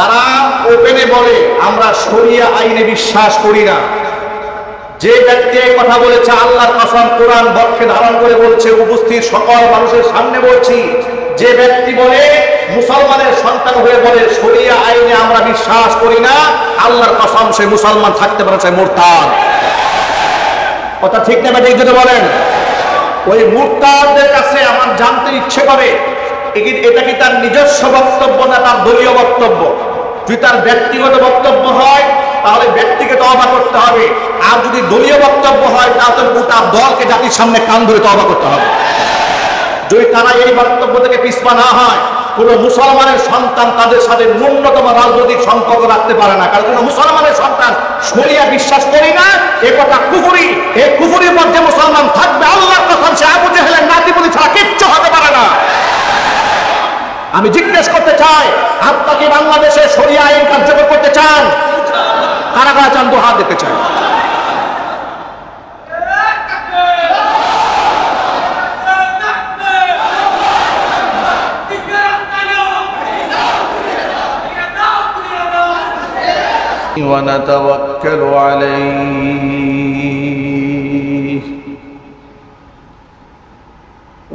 তারা ওপেনে বলে আমরা শরিয়া আইনে বিশ্বাস করি না। যে ব্যক্তি এই কথা বলেছে আল্লাহর কসম কোরআন বক্ষে ধারণ করে বলছে, উপস্থিত সকল মানুষের সামনে বলছি, যে ব্যক্তি বলে মুসলমানের সন্তান হয়ে বলে শরিয়া আইনে আমরা বিশ্বাস করি না, আল্লাহর কসম সে মুসলমান থাকতে পারে সে মুরতাদ। কথা ঠিক না ঠিক যদি বলেন? ওই মুরতাদদের কাছে আমার জানতে ইচ্ছে করে এটা কি তার নিজস্ব বক্তব্য না তার দলীয় বক্তব্য। যদি তার ব্যক্তিগত বক্তব্য হয় তাহলে ব্যক্তিকে তওবা করতে হবে, আর যদি দলীয় বক্তব্য হয় তাহলে গোটা দলকে জাতির সামনে কান ধরে তওবা করতে হবে। যদি তারা এই বক্তব্য থেকে পিছপা না হয়, কোন মুসলমানের সন্তান তাদের সাথে ন্যূনতম রাজনৈতিক সম্পর্ক রাখতে পারে না, কারণ কোন মুসলমানের সন্তান শরিয়া বিশ্বাস করি না এ কথা কুফরি। এই কুফরির মধ্যে মুসলমান থাকবে আল্লাহর কসম সে আবু জেহেলের নাতি বলি ছাড়া কিচ্ছু হতে পারে না। আমি জিজ্ঞেস করতে চাই, আপনাকে বাংলাদেশে শরিয়া আইন কার্যকর করতে চান? কারা কারা চান? দু হাত দেখতে চাই। ونتوكل عليه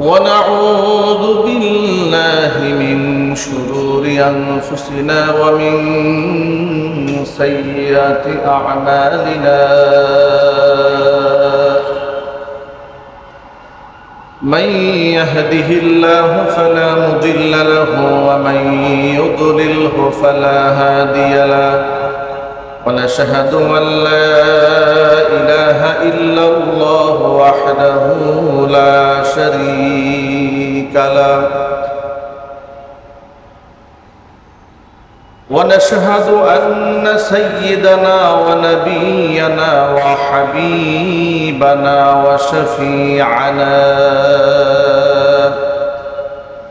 ونعوذ بالله من شرور أنفسنا ومن سيئات أعمالنا من يهده الله فلا مضل له ومن يضلله فلا هادي له ونشهد أن لا إله إلا الله وحده لا شريك له ونشهد أن سيدنا ونبينا وحبيبنا وشفيعنا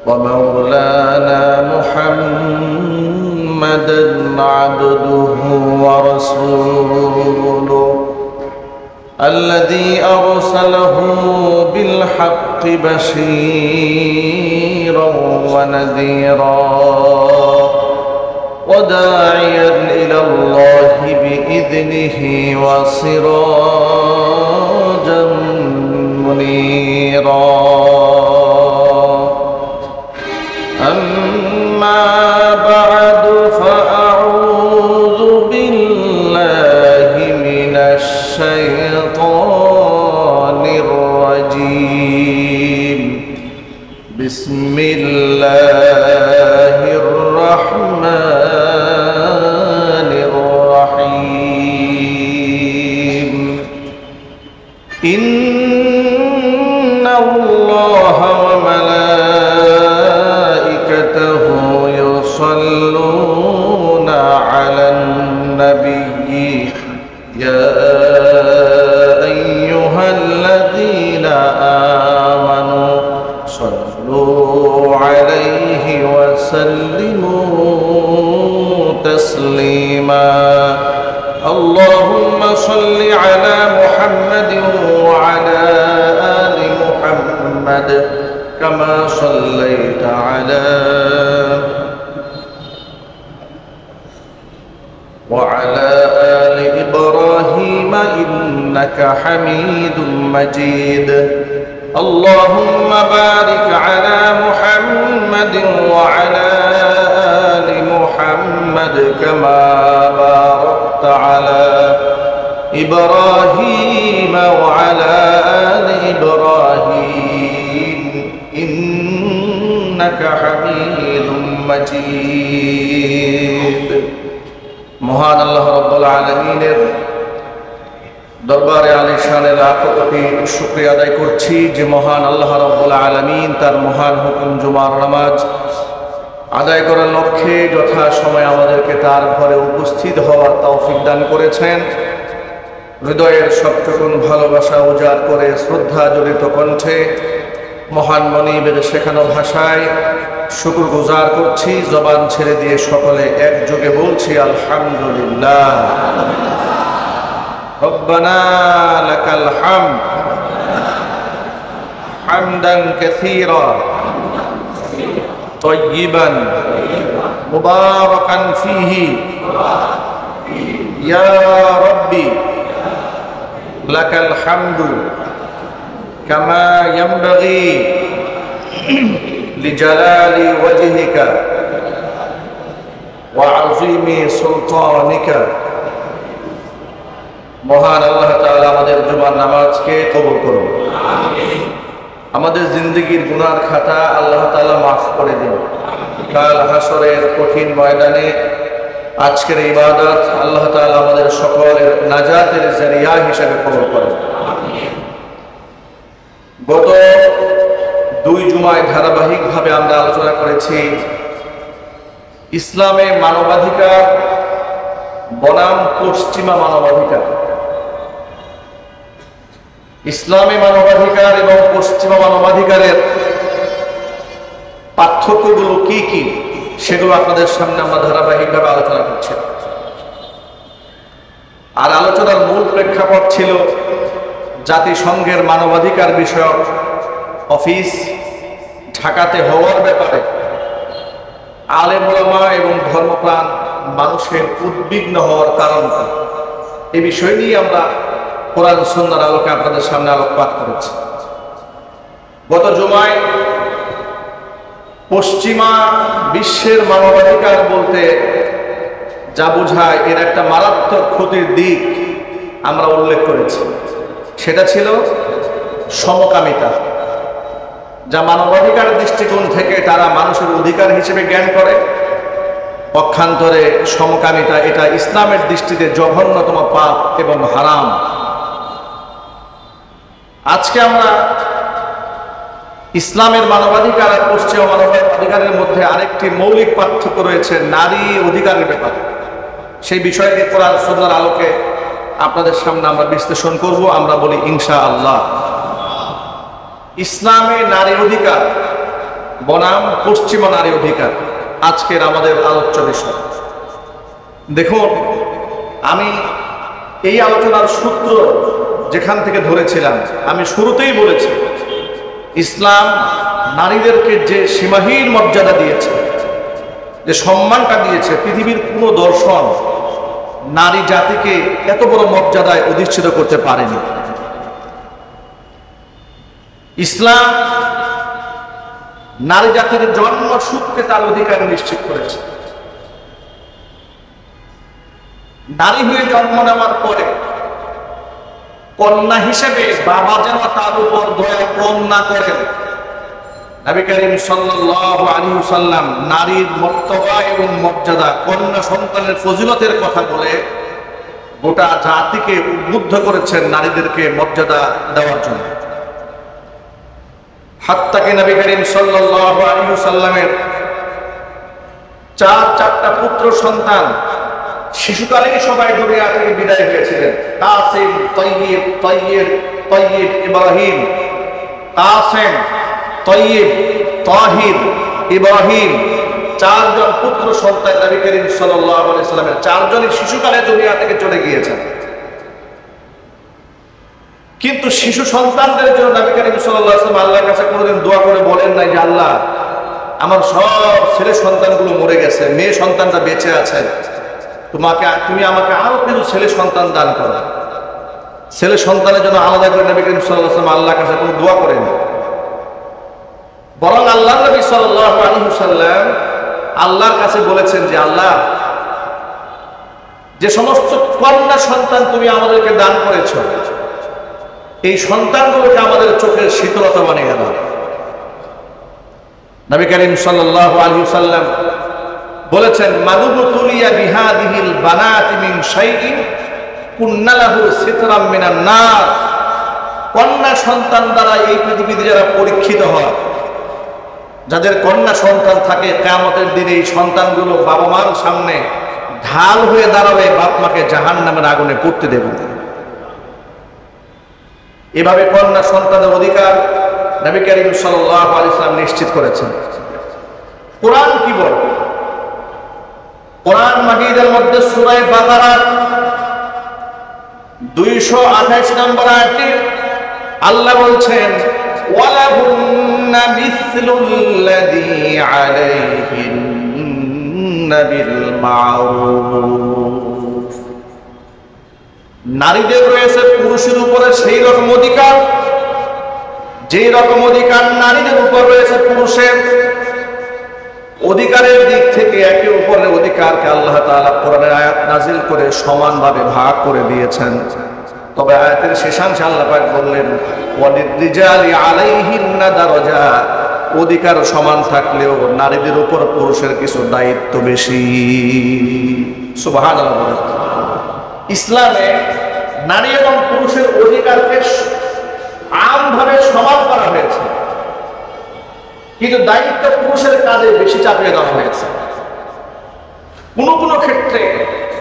ومولانا محمدا عبده ورسوله الذي أرسله بالحق بشيرا ونذيرا وداعيا إلى الله بإذنه وسراجا منيرا. أما بعد فأعوذ بالله من الشيطان الرجيم. بسم الله الرحمن الرحيم. إن الله وملائكته يصلون على النبي يا أيها الذين آمنوا صلوا عليه وسلموا تسليما. اللهم صل على محمد وعلى آل محمد كما صليت على وعلى آل إبراهيم إنك حميد مجيد. اللهم بارك على محمد وعلى آل محمد كما باركت على إبراهيم وعلى آل إبراهيم إنك حميد مجيد. মহান আল্লাহ রাব্বুল আলামিনের দরবারে আলিশানে লাখো কোটি শুকরিয়া আদায় করছি যে মহান আল্লাহ রাব্বুল আলামিন তার মহান হুকুম জুমার নামাজ আদায় করার লক্ষ্যে যথা সময় আমাদেরকে তার ঘরে উপস্থিত হওয়ার তৌফিক দান করেছেন। হৃদয়ের সবটুকুন ভালোবাসা উজাড় করে শ্রদ্ধা জড়িত কণ্ঠে মহান মনিবের শেখানো ভাষায় শুকর গুজার করছি। জবান ছেড়ে দিয়ে সকলে একযোগে বলছি আলহামদুলিল্লাহ। রব্বানা লাকাল হামদ حمدا كثيرا طيبا মুবারাকান ফীহি ইয়া রাব্বি লাকাল হামদু কামা ইয়ানবাগি লিজালালি ওয়াজহিকা ওয়া আযীমি সুলতানিকা। মহান আল্লাহ তাআলা আমাদের জুমার নামাজকে কবুল করুন। আমিন। আমাদের জিন্দেগীর গুনার খাতা আল্লাহ তাআলা মাফ করে দিন। কাল হাসরের কঠিন ময়দানে আজকের ইবাদত আল্লাহ তাআলা আমাদের সকলের নাজাতের জরিয়া হিসেবে কবুল করেন। আমিন। গত 2 জুমায় ধারাবাহিকভাবে আমরা আলোচনা করেছি ইসলামে মানবাধিকার বনাম পশ্চিমা মানবাধিকার। ইসলামী মানবাধিকার এবং পশ্চিমা মানবাধিকারের পার্থক্যগুলো কি কি সেগুলো আপনাদের সামনে আমরা ধারাবাহিকভাবে আলোচনা করছি। আর আলোচনার মূল প্রেক্ষাপট ছিল জাতিসংঘের মানবাধিকার বিষয়ক অফিস ঢাকাতে হওয়ার ব্যাপারে আলেম ওলামা এবং ধর্মপ্রাণ মানুষের উদ্বিগ্ন হওয়ার কারণ কি, এই বিষয় নিয়ে আমরা কোরআন সুন্নাহর আলোকে আপনাদের সামনে আলোকপাত করেছি। গত জুমায় পশ্চিমা বিশ্বের মানবাধিকার বলতে যা বোঝায় এর একটা মারাত্মক ক্ষতির দিক আমরা উল্লেখ করেছি, সেটা ছিল সমকামিতা, যা মানবাধিকার দৃষ্টিকোণ থেকে তারা মানুষের অধিকার হিসেবে জ্ঞান করে। পক্ষান্তরে সমকামিতা এটা ইসলামের দৃষ্টিতে জঘন্যতম পাপ এবং হারাম। আজকে আমরা ইসলামের মানবাধিকার আর পশ্চিমা মানবাধিকারের মধ্যে আরেকটি মৌলিক পার্থক্য রয়েছে, নারী অধিকারের ব্যাপারে। সেই বিষয়টি কোরআন সুন্নাহর আলোকে আপনাদের সামনে আমরা বিশ্লেষণ করব। আমরা বলি ইনশাআল্লাহ। ইসলামে নারী অধিকার বনাম পশ্চিমা নারী অধিকার আজকের আমাদের আলোচ্য বিষয়। দেখুন, আমি এই আলোচনার সূত্র যেখান থেকে ধরেছিলাম, আমি শুরুতেই বলেছি ইসলাম নারীদেরকে যে সীমাহীন মর্যাদা দিয়েছে, যে সম্মানটা দিয়েছে, পৃথিবীর কোনো দর্শন নারী জাতিকে এত বড় মর্যাদায় অধিষ্ঠিত করতে পারেনি। ইসলাম নারী জাতির জন্মসূত্রে তার অধিকার নিশ্চিত করেছে। নারী হয়ে জন্ম নেওয়ার পরে কন্যা হিসেবে বাবা যেন তার উপর দয়া কম না করেন। নবী করিম সাল্লাল্লাহু আলাইহি ওয়াসাল্লাম নারীর মর্তবা এবং মর্যাদা, কন্যা সন্তানের ফজিলতের কথা বলে গোটা জাতিকে উদ্বুদ্ধ করেছেন নারীদেরকে মর্যাদা দেওয়ার জন্য। হাত্তাকে নবী করিম সাল্লাল্লাহু আলাইহি ওয়াসাল্লামের 4টা পুত্র সন্তান শিশুকালেই সবাই দুনিয়া থেকে বিদায় হয়েছিলেন। কাসিম, তাইয়্যিব, তাইয়্যিব, ইব্রাহিম। কাসিম, তাইয়্যিব, তাহির, ইব্রাহিম, 4 জন পুত্র সন্তান নবী করিম সাল্লাল্লাহু আলাইহি ওয়াসাল্লামের 4 জনই শিশুকালে দুনিয়া থেকে চলে গিয়েছেন। কিন্তু শিশু সন্তানদের জন্য নবী করিম সাল্লাল্লাহু আলাইহি ওয়াসাল্লাম আল্লাহর কাছে কোনোদিন দোয়া করে বলেন নাই যে আল্লাহ আমার সব ছেলে সন্তানগুলো মরে গেছে, মেয়ে সন্তানটা বেঁচে আছে, তুমি আমাকে আরো কিছু ছেলে সন্তান দান করো। ছেলে সন্তানের জন্য আলাদা করে নবী করিম সাল্লাল্লাহু আলাইহি ওয়াসাল্লাম আল্লাহর কাছে কোনো দোয়া করেন, বরং আল্লাহ নবী সাল্লাল্লাহু আলাইহি ওয়াসাল্লাম আল্লাহর কাছে বলেছেন যে আল্লাহ, যে সমস্ত কন্যা সন্তান তুমি আমাদেরকে দান করেছো, এই সন্তানগুলোকে আমাদের চোখের শীতলতা বানিয়ে দাও। নবী করিম সাল্লাল্লাহু আলাইহি ওয়াসাল্লাম বলেছেন, মালুবতুলিয়া বিহাদিহিল বানাতি মিন শাইইন কুন্না লাহু সিতরাম মিনান নার। কন্যা সন্তান দ্বারা এই পৃথিবীতে যারা পরীক্ষিত হয়, যাদের কন্যা সন্তান থাকে, কিয়ামতের দিনে এই সন্তানগুলো বাবা মার সামনে ঢাল হয়ে দাঁড়াবে, বাপ মাকে জাহান্নামের আগুনে পুড়তে দেবে। এভাবে কন্যা সন্তানের অধিকার নবী করিম সাল্লাল্লাহু আলাইহি ওয়াসাল্লাম নিশ্চিত করেছেন। কোরআন কি বলে? কোরআন মাজিদের মধ্যে সূরা বাকারা 228 নম্বর আয়াতে আল্লাহ বলছেন, ওয়ালাহুন্না মিসলুল্লাযী আলাইহিন্না بالمعروف নারীদের রয়েছে পুরুষের উপরে সেই রকম অধিকার যেই রকম অধিকার নারীদের উপর রয়েছে পুরুষের। অধিকারের দিক থেকে একে অপরের অধিকারকে আল্লাহ তাআলা কোরআনের আয়াত নাজিল করে সমানভাবে ভাগ করে দিয়েছেন। তবে আয়াতের শেষাংশে আল্লাহ পাক বললেন ওয়ালিররিজালি আলাইহিন্না দারাজা, অধিকার সমান থাকলেও নারীদের উপর পুরুষের কিছু দায়িত্ব বেশি। সুবহানাল্লাহ। ইসলামে নারী এবং পুরুষের অধিকারকে আমভাবে সমান করা হয়েছে, কিন্তু দায়িত্ব পুরুষের কাজে বেশি চাপিয়ে দেওয়া হয়েছে। কোনো কোনো ক্ষেত্রে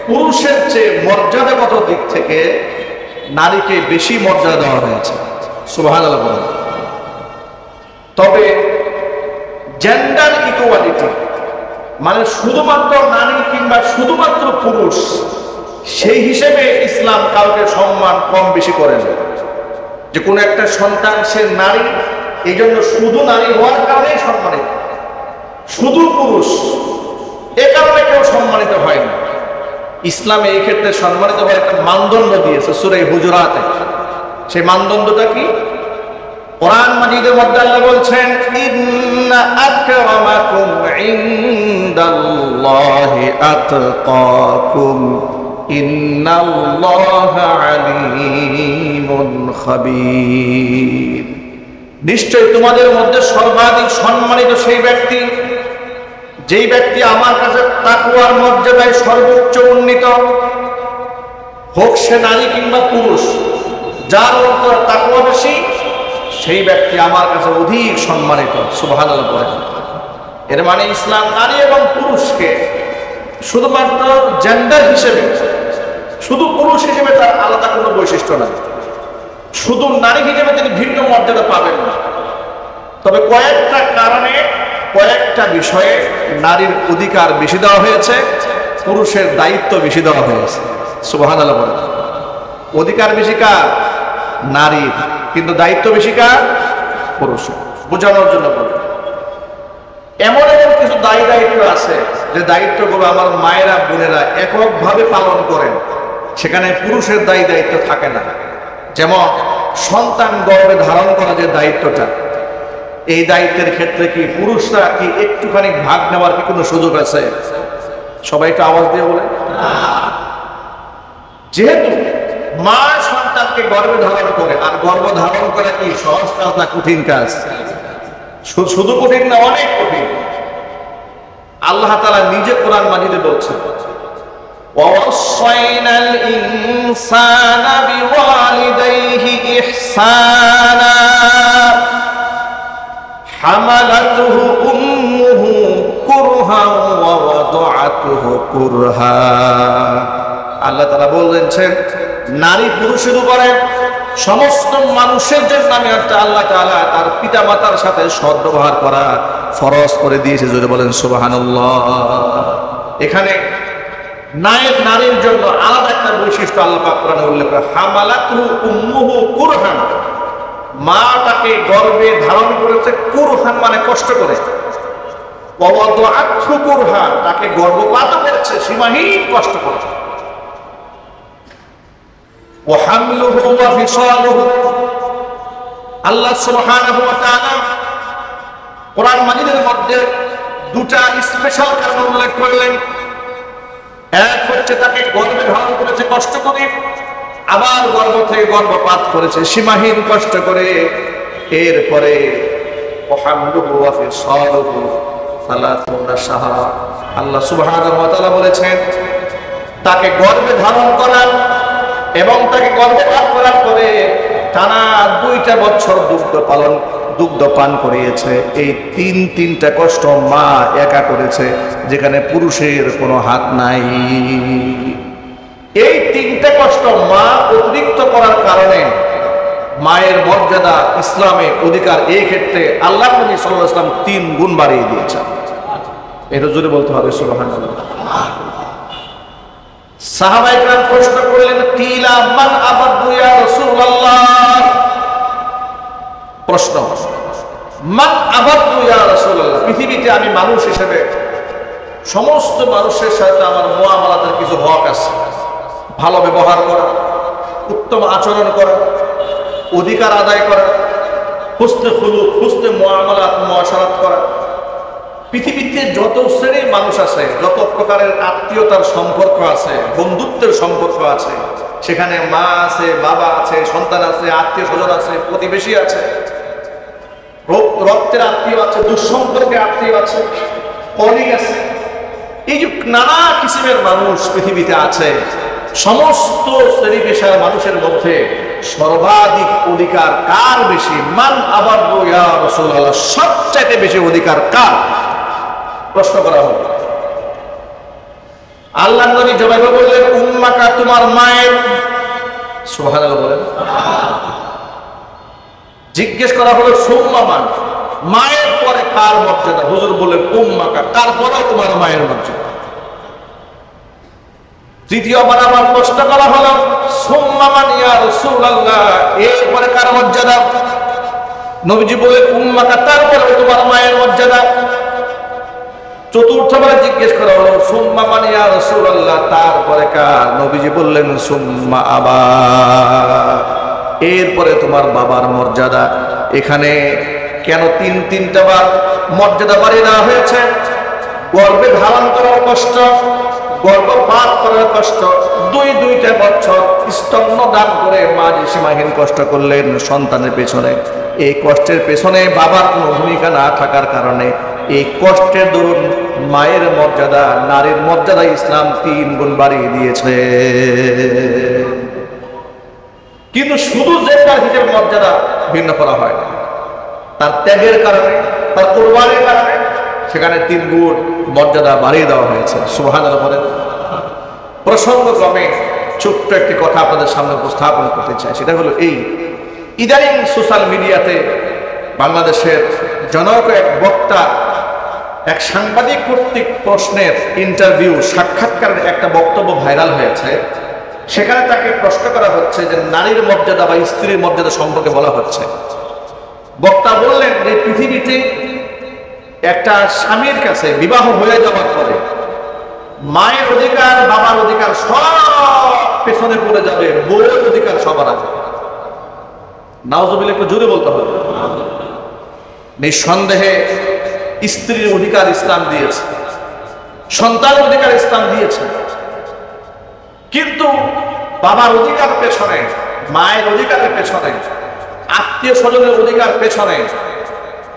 পুরুষের চেয়ে মর্যাদাগত দিক থেকে নারীকে বেশি মর্যাদা দেওয়া হয়েছে। সুবহানাল্লাহ। তবে জেন্ডার ইকুয়ালিটি মানে শুধুমাত্র নারী কিংবা শুধুমাত্র পুরুষ সেই হিসেবে ইসলাম কাউকে সম্মান কম বেশি করে না। যে কোনো একটা সন্তান সে নারী, এই জন্য শুধু নারী হওয়ার কারণেই সম্মানিত, শুধু পুরুষ এ কারণে কেউ সম্মানিত হয় না। ইসলামে এই ক্ষেত্রে সম্মানিত হওয়ার একটা মানদণ্ড দিয়েছে সূরা হুজুরাতে। সেই মানদণ্ডটা কি? কোরআন মাজিদের মধ্যে আল্লাহ বলছেন ইন্না আকরামাকুম ইনদাল্লাহি আতকাকুম ইন্নাল্লাহা আলীমুন খাবীর। নিশ্চয় তোমাদের মধ্যে সর্বাধিক সম্মানিত সেই ব্যক্তি যেই ব্যক্তি আমার কাছে তাকওয়ার মর্যাদায় সর্বোচ্চ উন্নীত, হোক সে নারী কিংবা পুরুষ, যার অন্তর তাকওয়া বেশি সেই ব্যক্তি আমার কাছে অধিক সম্মানিত। সুবহানাল্লাহ। এর মানে ইসলাম নারী এবং পুরুষকে শুধুমাত্র জেন্ডার হিসেবে, শুধু পুরুষ হিসেবে তার আলাদা কোনো বৈশিষ্ট্য নাই, শুধু নারী হিসেবে তিনি ভিন্ন মর্যাদা পাবেন না। তবে কয়েকটা কারণে কয়েকটা বিষয়ে নারীর অধিকার বেশি দেওয়া হয়েছে, পুরুষের দায়িত্ব বেশি দেওয়া হয়েছে। সুবহানাল্লাহ। অধিকার বেশি কার? নারীর, কিন্তু দায়িত্ব বেশি কার? পুরুষের। বোঝানোর জন্য বলি, এমন এমন কিছু দায়িত্ব আছে যে দায়িত্বগুলো আমার মায়েরা বোনেরা এককভাবে পালন করেন, সেখানে পুরুষের দায়িত্ব থাকে না। যেমন সন্তান গর্ভে ধারণ করা যে দায়িত্বটা, এই দায়িত্বের ক্ষেত্রে কি পুরুষরা কি একটুখানি ভাগ নেওয়ার কি কোনো সুযোগ আছে? সবাই একটু আওয়াজ দিয়ে বলে। যেহেতু মা সন্তানকে গর্ভে ধারণ করে, আর গর্ভ ধারণ করা কি সহজ কাজ না কঠিন কাজ? শুধু কঠিন না, অনেক কঠিন। আল্লাহ তাআলা নিজে কোরআন মাজিদে বলছেন وَوَصَّيْنَا الْإِنسَانَ بِوَالِدَيْهِ إِحْسَانًا حَمَلَتْهُ أُمُّهُ كُرْهًا وَوَضَعَتْهُ كُرْهًا। আল্লাহ তাআলা বলেছেন নারী পুরুষের উপরে সমস্ত মানুষের জন্য আমি আল্লাহ তাআলা তার পিতা মাতার সাথে সদ্ব্যবহার করা ফরজ করে দিয়েছে। যদি বলেন সুবহানাল্লাহ। এখানে নারীর জন্য আলাদা একটা বৈশিষ্ট্য আল্লাহ পাক কোরআনে উল্লেখ করে, হামালাতুহু উম্মুহু কুরহান, মা তাকে গর্ভে ধারণ করেছে কুরহান মানে কষ্ট করে, ওয়াদাআতহু কুরহান তাকে গর্ভপাত করেছে সীমাহীন কষ্ট করে। ওয়া হামলুহু ওয়া ফিসালুহু, আল্লাহ সুবহানাহু ওয়া তাআলা কোরআন মাজিদের মধ্যে দুটা স্পেশাল কারণ উল্লেখ করলেন। এক হচ্ছে তাকে গর্ভে ধারণ করেছে কষ্ট করে, আবার গর্ভ থেকে গর্ভপাত করেছে সীমাহীন কষ্ট করে। এরপরে আল্লাহ সুবহানাহু ওয়া তাআলা বলেছেন তাকে গর্ভে ধারণ করার এবং তাকে গর্ভপাত করার পরে টানা 2টা বছর দুগ্ধ পান করিয়েছে। এই তিনটা কষ্ট মা একা করেছে, যেখানে পুরুষের কোনো হাত নাই। এই 3টা কষ্ট মা অতিরিক্ত করার কারণে মায়ের মর্যাদা ইসলামে অধিকার এই ক্ষেত্রে আল্লাহ নবী সাল্লাল্লাহু আলাইহি ওয়াসাল্লাম 3 গুণ বাড়িয়ে দিয়েছেন। এটা জোরে বলতে হবে সুবহানাল্লাহ। সাহাবায়ে কেরাম প্রশ্ন করলেন কিলা মান আবাদু ইয়া রাসূলুল্লাহ। প্রশ্ন, মান আবাদু ইয়া রাসূলুল্লাহ, পৃথিবীতে আমি মানুষ হিসেবে সমস্ত মানুষের সাথে আমার মুআমালাতের কিছু হক আছে। ভালো ব্যবহার করা, উত্তম আচরণ করা, অধিকার আদায় করা, হুসনে খুলুক, হুসনে মুআমালাত মুআশারাত করা। পৃথিবীতে যত শ্রেণীর মানুষ আছে, যত প্রকারের আত্মীয়তার সম্পর্ক আছে, বন্ধুত্বের সম্পর্ক আছে, সেখানে মা আছে, বাবা আছে, সন্তান আছে, আত্মীয় স্বজন আছে, প্রতিবেশী আছে, রক্তের আত্মীয় আছে, দুঃসম্পর্কে আত্মীয় আছে, কলিগ আছে। এই যে নানা কিসিমের মানুষ পৃথিবীতে আছে, সমস্ত শ্রেণী পেশার মানুষের মধ্যে সর্বাধিক অধিকার কার বেশি? মান আবাদু ইয়া রাসূলুল্লাহ, সবচেয়ে বেশি অধিকার কার? প্রশ্ন করা হলো। আল্লাহর নবী জবাবে বললেন, উম্মাকা, তোমার মায়ের। সুবহানাল্লাহ বলেন। জিজ্ঞেস করা হলো, সুম্মা মান, মায়ের পরে কার মর্যাদা? হুজুর বললেন, উম্মাকা, তারপরে তোমার মায়ের মর্যাদা। তৃতীয়বার আবার প্রশ্ন করা হলো, সুম্মা মান ইয়া রাসূলুল্লাহ, এরপরে কার মর্যাদা? নবীজি বললেন, উম্মাকা, তারপরে তোমার মায়ের মর্যাদা। চতুর্থবার জিজ্ঞেস করা হলো, সুম্মা মান ইয়া রাসূলুল্লাহ, তারপরে কার? নবীজি বললেন, সুম্মা আবা, এরপরে তোমার বাবার মর্যাদা। এখানে কেন তিনটা বার মর্যাদা বাড়িয়ে দেওয়া হয়েছে? গর্ভে ধারণ করার কষ্ট, গর্ভপাত করার কষ্ট, দুইটা বছর স্তন্য দান করে মা যে সীমাহীন কষ্ট করলেন সন্তানের পেছনে, এই কষ্টের পেছনে বাবার কোনো ভূমিকা না থাকার কারণে এই কষ্টের দরুন মায়ের মর্যাদা, নারীর মর্যাদা ইসলাম 3 গুণ বাড়িয়ে দিয়েছে। কিন্তু শুধু জেন্ডার হিসেবে মর্যাদা ভিন্ন করা হয় না, তার ত্যাগের কারণে, তার কোরবানির কারণে সেখানে 3 গুণ মর্যাদা বাড়িয়ে দেওয়া হয়েছে। সুবহানাল্লাহ বলেন। প্রসঙ্গক্রমে ছোট্ট একটি কথা আপনাদের সামনে উপস্থাপন করতে চাই। সেটা হলো এই, ইদানিং সোশ্যাল মিডিয়াতে বাংলাদেশের জনক এক বক্তা এক সাংবাদিক কর্তৃক প্রশ্নের ইন্টারভিউ, সাক্ষাৎকারের একটা বক্তব্য ভাইরাল হয়েছে। সেখানে তাকে প্রশ্ন করা হচ্ছে যে নারীর মর্যাদা বা স্ত্রীর মর্যাদা সম্পর্কে বলা হচ্ছে। বক্তা বললেন যে পৃথিবীতে একটা স্বামীর কাছে বিবাহ হয়ে যাওয়ার পরে মায়ের অধিকার, বাবার অধিকার সব পেছনে পড়ে যাবে, বউয়ের অধিকার সবার আগে। নাউজুবিল্লাহ, একটু জোরে বলতে হবে। নিঃসন্দেহে স্ত্রীর অধিকার ইসলাম দিয়েছে, সন্তানের অধিকার ইসলাম দিয়েছে, কিন্তু বাবার অধিকার পেছনে, মায়ের অধিকারের পেছনে, আত্মীয় স্বজনের অধিকার পেছনে,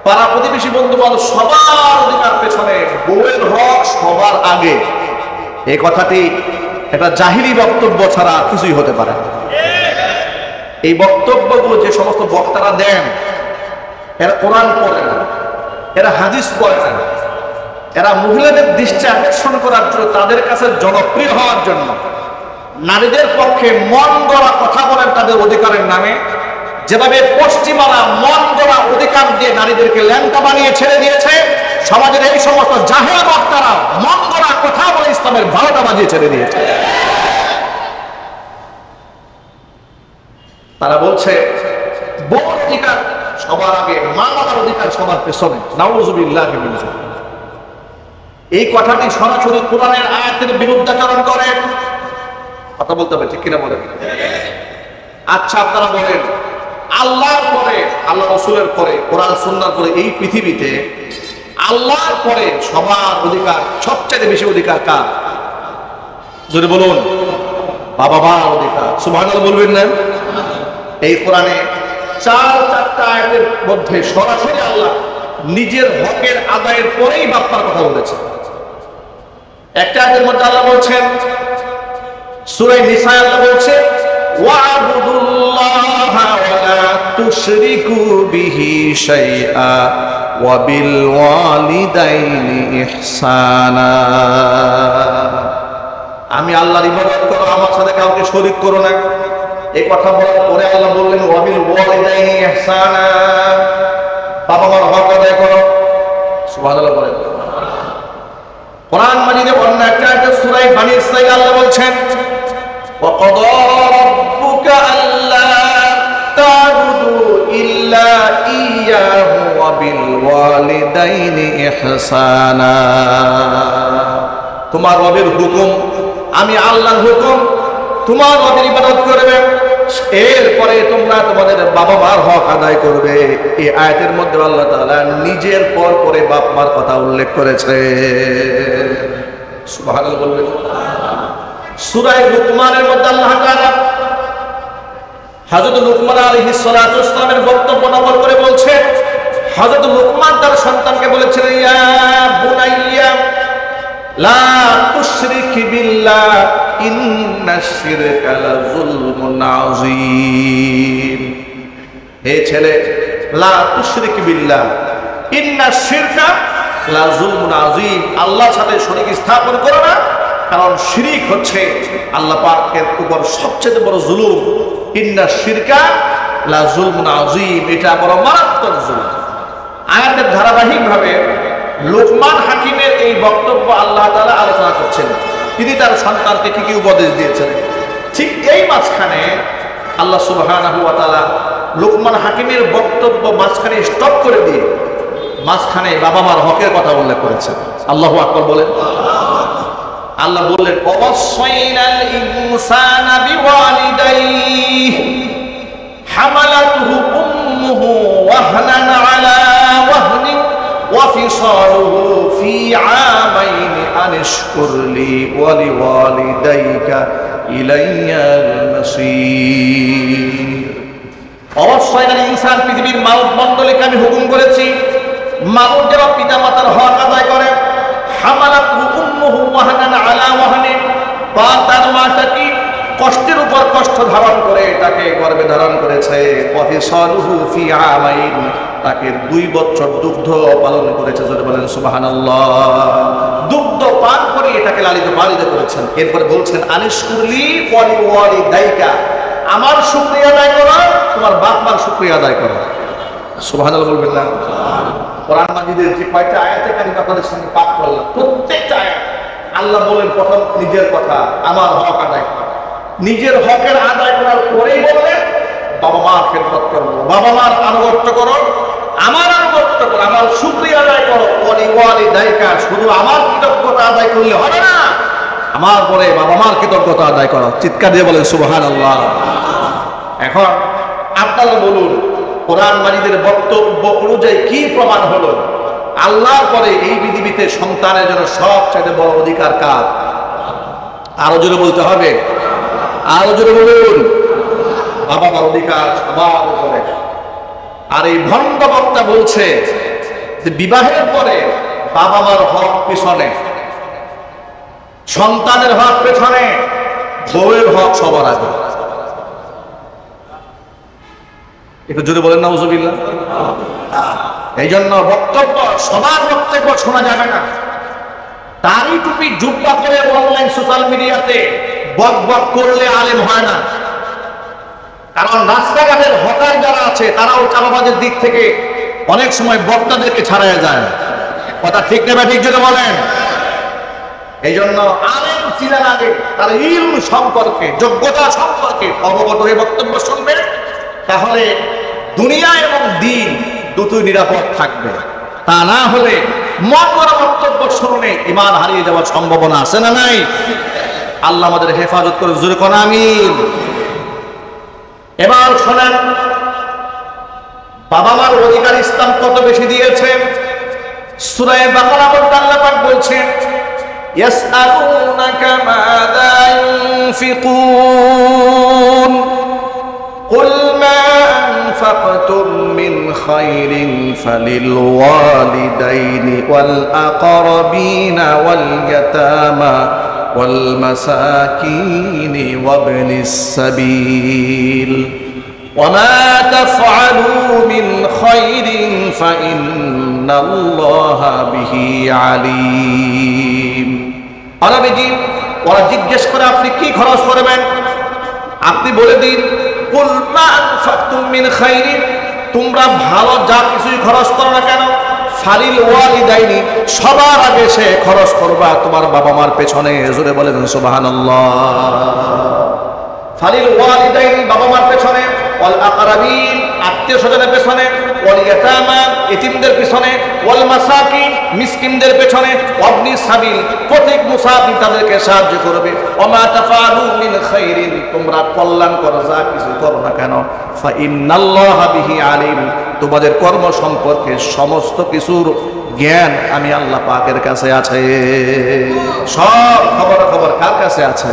পাড়া প্রতিবেশী বন্ধু বান্ধব সবার অধিকার পেছনে বউয়ের হক সবার আগে, এই কথাটি একটা জাহিলি বক্তব্য ছাড়া কিছুই হতে পারে না। এই বক্তব্যগুলো যে সমস্ত বক্তারা দেন, এরা কোরআন পড়ে না, এরা হাদিস পড়ে না, এরা মহিলাদের দৃষ্টি আকর্ষণ করার জন্য, তাদের কাছে জনপ্রিয় হওয়ার জন্য নারীদের পক্ষে মন গড়া কথা বলেন তাদের অধিকারের নামে। যেভাবে পশ্চিমারা মন গড়া অধিকার দিয়ে নারীদেরকে ল্যাংটা বানিয়ে ছেড়ে দিয়েছে, সমাজের এই সমস্ত জাহেল বক্তারা মন গড়া কথা বলে ইসলামের 12টা বাজিয়ে ছেড়ে দিয়েছে। তারা বলছে বউর অধিকার সবার আগে, মা বাবার অধিকার সবার পেছনে। নাউযুবিল্লাহ মিন যালিক। এই কথাটি সরাসরি কোরআনের আয়াতের বিরুদ্ধাচরণ করে। কথা বলতে হবে, ঠিক কিনা বলেন? আচ্ছা, আপনারা বলেন, আল্লাহর পরে, আল্লাহ রাসূলের পরে, কোরআন সুন্নাহর পরে এই পৃথিবীতে আল্লাহর পরে সবার অধিকার, সবচেয়ে বেশি অধিকার কার? যদি বলুন, বাবার অধিকার। সুবহানাল্লাহ বলবেন না? এই কোরআনে 4টা আয়াতের মধ্যে সরাসরি আল্লাহ নিজের হকের আদায়ের পরেই বাপ্পার কথা বলেছেন। একটা আয়াতের মধ্যে আল্লাহ বলছেন, সূরা নিসায় আল্লাহ বলছে, ওয়া'বুদুল্লাহা ওয়া লা তুশরিকু বিহি শাইআ ওয়া বিল ওয়ালিদাইনি ইহসানা। আমি আল্লাহর ইবাদত করো, আমার সাথে কাউকে শরীক করো না। এই কথা বলার পরে আল্লাহ বললেন, ওয়া বিল ওয়ালিদাইনি ইহসানা, বাবা মার হক আদায় করো। সুবহানাল্লাহ বলেন। কোরআন মাজিদে অন্য একটা আয়াতে সূরা বানী ইসরাঈল আল্লাহ বলছেন, وَقَضَى رَبُّكَ أَلَّا تَعْبُدُوا إِلَّا إِيَّاهُ وَبِالْوَالِدَيْنِ إِحْسَانًا। তোমার রবের হুকুম, আমি আল্লাহর হুকুম, তোমার রবের ইবাদত করবে, এরপরে তোমরা তোমাদের বাবা মার হক আদায় করবে। এই আয়াতের মধ্যে আল্লাহ তাআলা নিজের পর করে বাপ মার কথা উল্লেখ করেছে। সুবহানাল্লাহ বলবেন। সূরা লুকমানের মধ্যে আল্লাহ তাআলা হযরত লুকমান আলাইহিস সালাতু ওয়াস সালামের বক্তব্য নকল করে বলছে, হযরত লুকমান তার সন্তানকে বলেছিলেন, ইয়া বুনাইয়া লা তুশরিক বিল্লাহ ইন্নাশ শিরকা লাযুলমুন আযীম। হে ছেলে, লা তুশরিক বিল্লাহ ইন্নাশ শিরকা লাযুলমুন আযীম, আল্লাহর সাথে শরীক স্থাপন করো না, কারণ শিরিক হচ্ছে আল্লাহ পাকের উপর সবচেয়ে বড় জুলুম। ইন্নাশ শিরকা লাযুলমুন আযীম, এটা বড় মারাত্মক জুলুম। আয়াতের ধারাবাহিকভাবে লুকমান হাকিমের এই বক্তব্য আল্লাহ তাআলা আলোচনা করছেন, তিনি তার সন্তানকে কি কি উপদেশ দিয়েছেন। ঠিক এই মাঝখানে আল্লাহ সুবহানাহু ওয়া তাআলা লুকমান হাকিমের বক্তব্য মাঝখানে স্টপ করে দিয়ে মাঝখানে বাবা মার হকের কথা উল্লেখ করেছেন। আল্লাহু আকবার বলেন। আল্লাহ বললেন, ওয়াসাইনাল ইনসানা বিওয়ালিদাইহি হামালাতুহু উম্মুহু ওয়াহনান আলা ওয়াহনিন ওয়াফিসালুহু ফি আমাইনি আনিশকুর লি ওয়া লিওয়ালিদাইকা ইলাইয়াল মাসীর। অবশ্যই ইনসান, পৃথিবীর মানব মণ্ডলীকে আমি হুকুম করেছি, মানুষ যেন পিতা মাতার হক আদায় করে। হামালাতুহু উম্মুহু ওয়াহনান আলা ওয়াহনিন, তার মা তাকে কষ্টের উপর কষ্ট ধারণ করে তাকে গর্ভে ধারণ করেছে। ওয়াফিসালুহু ফি আমাইন, তাকে 2 বছর দুগ্ধ পালন করেছে। যদি বলেন সুবহানাল্লাহ। দুগ্ধ পান করে এটাকে লালিত পালিত করেছেন। এরপরে বলছেন, আনিশকুরলি ওয়া লিওয়ালিদাইকা, আমার শুকরিয়া আদায় করো, তোমার বাপ মার শুকরিয়া আদায় করো। সুবহানাল্লাহ বলবেন না? কোরআন মাজিদের যে কয়টা আয়াতে কারিমা আপনাদের সামনে পাঠ করলাম, প্রত্যেকটা আয়াত আল্লাহ বলেন প্রথম নিজের কথা, আমার হক আদায় করো। নিজের হকের আদায় করার পরেই বললেন বাবা মার খেদমত করো, বাবা মার আনুগত্য করো, আমার আনুগত্য করো, আমার শুকরিয়া আদায় করো। ওয়ালিদাইকা, শুধু আমার কৃতজ্ঞতা আদায় করলে হবে না, আমার পরে বাবা মার কৃতজ্ঞতা আদায় করো। চিৎকার দিয়ে বলেন সুবহানাল্লাহ। এখন আপনারা বলুন, কোরআন মাজিদের বক্তব্য অনুযায়ী কি প্রমাণ হলো? আল্লাহর পরে এই পৃথিবীতে সন্তানের জন্য সবচেয়ে বড় অধিকার কার? আরো জোরে বলতে হবে, আরো জোরে বলুন। বাবা মার অধিকার সবার উপরে। আর এই ভণ্ড বক্তা বলছে যে বিবাহের পরে বাবা মার হক পিছনে, সন্তানের হক পেছনে, বউয়ের হক সবার আগে। একটু জোরে বলেন নাউজুবিল্লাহ। এই জন্য বক্তব্য, সবার বক্তব্য শোনা যাবে না। তারই টুপি জুব্বা করে অনলাইন সোশ্যাল মিডিয়াতে বক বক করলে আলেম হয় না। কারণ রাস্তাঘাটের হকার যারা আছে তারাও চাপাবাজের দিক থেকে অনেক সময় বক্তাদেরকে ছাড়াইয়া যায়। কথা ঠিক নেবে, ঠিক জোরে বলেন। এই জন্য আলেম চিনার আগে তার ইলম সম্পর্কে, যোগ্যতা সম্পর্কে অবগত হয়ে বক্তব্য শুনবে, তাহলে দুনিয়া এবং দিন দুটোই নিরাপদ থাকবে। তা না হলে মন করা বক্তব্য শুনে ঈমান হারিয়ে যাওয়ার সম্ভাবনা আছে না নাই? আল্লাহ আমাদের হেফাজত করে, জোরে কোন আমিন। এবার শোনেন, বাবা মার অধিকার ইসলাম কত বেশি দিয়েছে। সূরা বাকারা মধ্যে আল্লাহ পাক বলছেন, ইয়াসআলুনাকা মাযা ইউনফিকুন কুল মা আনফাকতুম মিন খায়রিন ফালিল ওয়ালিদাইনি ওয়াল আকরাবিনা ওয়াল ইয়াতামা ওয়াল মাসাকিনি ওয়াবনিস সাবিল وما تفعلوا من خير فإن الله به عليم। আরবিজি ওরা জিজ্ঞেস করে আপনি কি খরচ করবেন, আপনি বলে দিন কুল মা আনফাকতুম মিন খায়রিন, তোমরা ভালো যা কিছুই খরচ করো না কেন, ফালিল ওয়ালিদাইনি, সবার আগে সে খরচ করবা তোমার বাবা মার পেছনে। জোরে বলেন সুবহানাল্লাহ। ফালিল ওয়ালিদাইনি, বাবা মার পেছনে, ওয়াল আকরাবিন, আত্মীয় স্বজনের পেছনে, ওয়াল ইয়াতামা, এতিমদের পেছনে, ওয়াল মাসাকিন, মিসকিনদের পেছনে, ওয়াবনি সাবিল, প্রত্যেক মুসাফির তাদেরকে সাহায্য করবে। ওমা তাফআলু মিন খাইরিন, তোমরা কল্যাণ করো যা কিছু করো না কেন, ফা ইন্নাল্লাহা বিহি আলিম, তোমাদের কর্ম সম্পর্কে সমস্ত কিছুর জ্ঞান আমি আল্লাহ পাকের কাছে আছে। সব খবর কার কাছে আছে?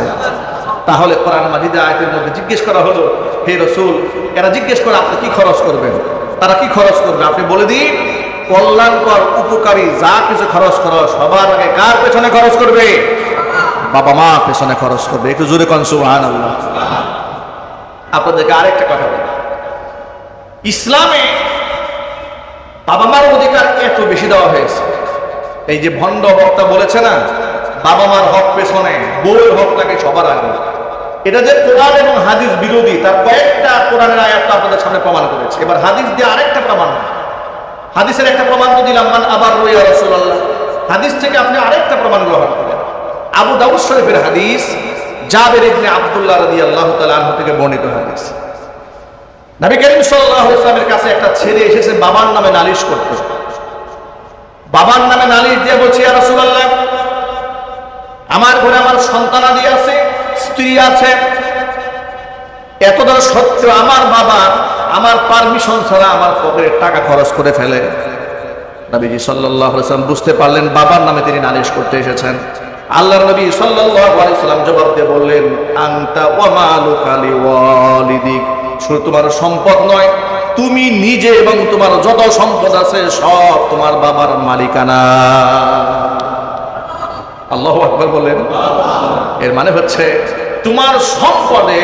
তাহলে কোরআন মাজিদে আয়াতের মধ্যে জিজ্ঞেস করা হলো, হে রাসূল, এরা জিজ্ঞেস করে আপনি কি খরচ করবেন, তারা কি খরচ করবে? আপনি বলে দিন, কল্যাণকর উপকারী যা কিছু খরচ করো সবার আগে কার পেছনে খরচ করবে? বাবা মা পেছনে খরচ করবে। একটু জোরে কোন সুবহানাল্লাহ। আপনাদেরকে আরেকটা কথা বলি, ইসলামে বাবা মার অধিকার এত বেশি দেওয়া হয়েছে। এই যে ভণ্ড বক্তা বলেছে না, বাবা মার হক পেছনে, বউয়ের হকটাকে সবার আগে, এটা যে কোরআন এবং হাদিস বিরোধী তার কয়েকটা কোরআনের আয়াত আপনাদের সামনে প্রমাণ করেছে। এবার হাদিস দিয়ে আরেকটা প্রমাণ, হাদিসের একটা প্রমাণ তো দিলাম, মান আবার ইয়া রাসূলুল্লাহ, হাদিস থেকে আপনি আরেকটা প্রমাণ গ্রহণ করেন। আবু দাউদ শরীফের হাদিস, জাবের ইবনে আব্দুল্লাহ রাদিয়াল্লাহু তাআলা আনহু থেকে বর্ণিত হাদিস। নবী করিম সাল্লাল্লাহু আলাইহি ওয়াসাল্লামের কাছে একটা ছেলে এসেছে বাবার নামে নালিশ করতে। বাবার নামে নালিশ দিয়ে বলছে, ইয়া রাসূলুল্লাহ, আমার ঘরে আমার সন্তানাদি আছে, স্ত্রী আছে, এতটা সত্ত্বেও আমার বাবা আমার পারমিশন ছাড়া আমার পকেটের টাকা খরচ করে ফেলে। নবীজি সাল্লাল্লাহু আলাইহি ওয়াসাল্লাম বুঝতে পারলেন বাবার নামে তিনি নালিশ করতে এসেছেন। আল্লাহর নবী সাল্লাল্লাহু আলাইহি ওয়াসাল্লাম জবাব দিয়ে বললেন, আনতা ওয়া মালুকা লিওয়ালিদিক, শুধু তোমার সম্পদ নয়, তুমি নিজে এবং তোমার যত সম্পদ আছে সব তোমার বাবার মালিকানা। আল্লাহু আকবার বলেন। এর মানে হচ্ছে তোমার সম্পদে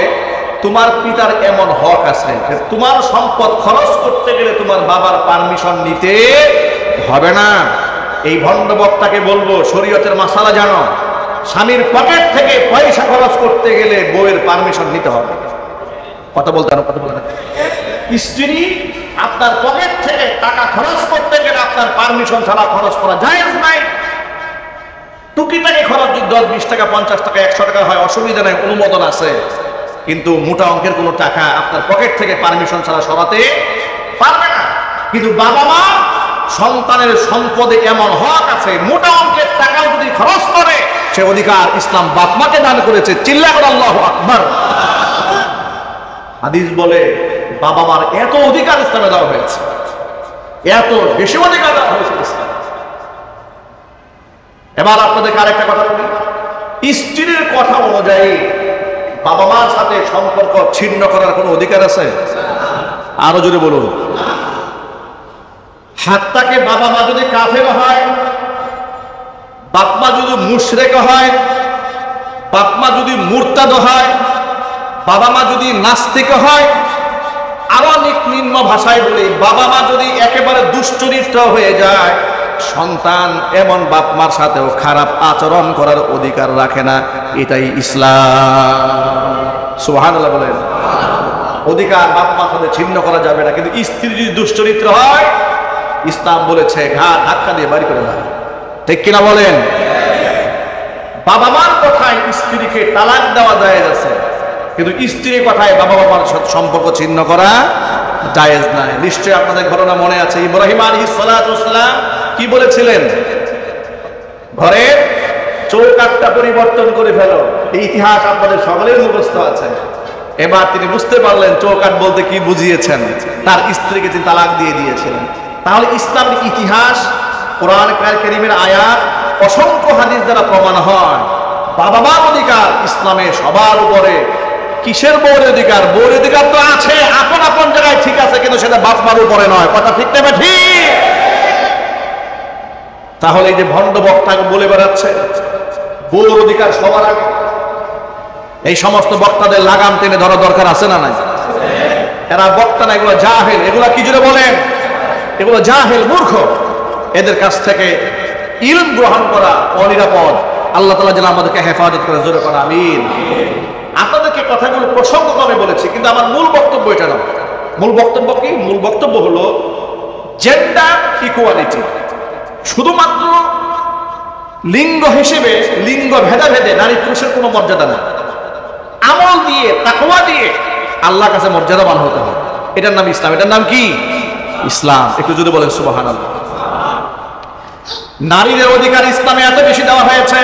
তোমার পিতার এমন হক আছে, তোমার সম্পদ খরচ করতে গেলে তোমার বাবার পারমিশন নিতে হবে না। এই ভণ্ড বক্তাকে বলবো, শরীয়তের মাসালা জানো, স্বামীর পকেট থেকে পয়সা খরচ করতে গেলে বউয়ের পারমিশন নিতে হবে। কথা বলতে বলেন, স্ত্রী আপনার পকেট থেকে টাকা খরচ করতে গেলে আপনার পারমিশন ছাড়া খরচ করা জায়েজ নাই। টুকিটাকি খরচ যদি 10, 20 টাকা, 50 টাকা, 100 টাকা হয় অসুবিধা নাই, অনুমোদন আছে, কিন্তু মোটা অঙ্কের কোনো টাকা আপনার পকেট থেকে পারমিশন ছাড়া সরাতে পারবে না। কিন্তু বাবা মা সন্তানের সম্পদে এমন হক আছে, মোটা অঙ্কের টাকাও যদি খরচ করে সে অধিকার ইসলাম বাপ মাকে দান করেছে। চিল্লা করে আল্লাহু আকবার। হাদিস বলে বাবা মার এত অধিকার ইসলামে দেওয়া হয়েছে, এত বেশি অধিকার দেওয়া হয়েছে ইসলাম। এবার আপনাদেরকে আরেকটা কথা বলি, স্ত্রীর কথা অনুযায়ী বাবা মার সাথে সম্পর্ক ছিন্ন করার কোনো অধিকার আছে? আরো জোরে বলুন। হাত্তাকে বাবা মা যদি কাফের হয়, বাপ মা যদি মুশরিক হয়, বাপ মা যদি মুরতাদ হয়, বাবা মা যদি নাস্তিক হয়, আরো নিম্ন ভাষায় বলি, বাবা মা যদি একেবারে দুশ্চরিত্র হয়ে যায়, সন্তান এমন বাপ মার সাথেও খারাপ আচরণ করার অধিকার রাখে না। এটাই ইসলাম। সুবহানাল্লাহ বলেন। অধিকার বাপ মার সাথে ছিন্ন করা যাবে না, কিন্তু স্ত্রী যদি দুশ্চরিত্র হয়, ইসলাম বলেছে ঘাট ধাক্কা দিয়ে বাড়ি করে দেয়। ঠিক কিনা বলেন? বাবা মার কথায় স্ত্রীকে তালাক দেওয়া জায়েজ আছে, কিন্তু স্ত্রীর কথায় বাবা মার সম্পর্ক ছিন্ন করা জায়েজ নাই। নিশ্চয়ই আপনাদের ঘটনা মনে আছে, ইব্রাহিম আলাইহিস সালাতু ওয়াস সালাম কি বলেছিলেন? ঘরের চৌকাঠটা পরিবর্তন করে ফেলো। এই ইতিহাস আপনাদের সকলের মুখস্থ আছে। এবার তিনি বুঝতে পারলেন চৌকাঠ বলতে কি বুঝিয়েছেন, তার স্ত্রীকে তিনি তালাক দিয়ে দিয়েছিলেন। তাহলে ইসলামের ইতিহাস, কোরআন কারীমের আয়াত, অসংখ্য হাদিস দ্বারা প্রমাণ হয় বাবা মার অধিকার ইসলামে সবার উপরে। কিসের বউর অধিকার? বউর অধিকার তো আছে আপন আপন জায়গায়, ঠিক আছে, কিন্তু সেটা বাপ মার উপরে নয়। কথা ঠিক নেবে ঠিক? তাহলে এই যে ভণ্ড বক্তাকে বলে বেড়াচ্ছে বউর অধিকার সবার আগে, এই সমস্ত বক্তাদের লাগাম টেনে ধরা দরকার আছে না নাই? এরা বক্তা না, এগুলো জাহেল। এগুলা কি জোরে বলেন? এগুলো জাহেল, মূর্খ। এদের কাছ থেকে ইলম গ্রহণ করা অনিরাপদ। আল্লাহ তাআলা যেন আমাদেরকে হেফাজত করে, জোরে করা আমিন। আপনাদেরকে কথাগুলো প্রসঙ্গক্রমে বলেছি, কিন্তু আমার মূল বক্তব্য এটা না। মূল বক্তব্য কি? মূল বক্তব্য হলো জেন্ডার ইকুয়ালিটি। শুধুমাত্র লিঙ্গ হিসেবে, লিঙ্গ ভেদাভেদে নারী পুরুষের কোনো মর্যাদা নেই। আমল দিয়ে, তাকওয়া দিয়ে আল্লাহর কাছে মর্যাদাবান হতে হয়। এটার নাম ইসলাম। এটার নাম কি? ইসলাম। একটু যদি বলেন সুবহানাল্লাহ। নারীদের অধিকার ইসলামে এত বেশি দেওয়া হয়েছে।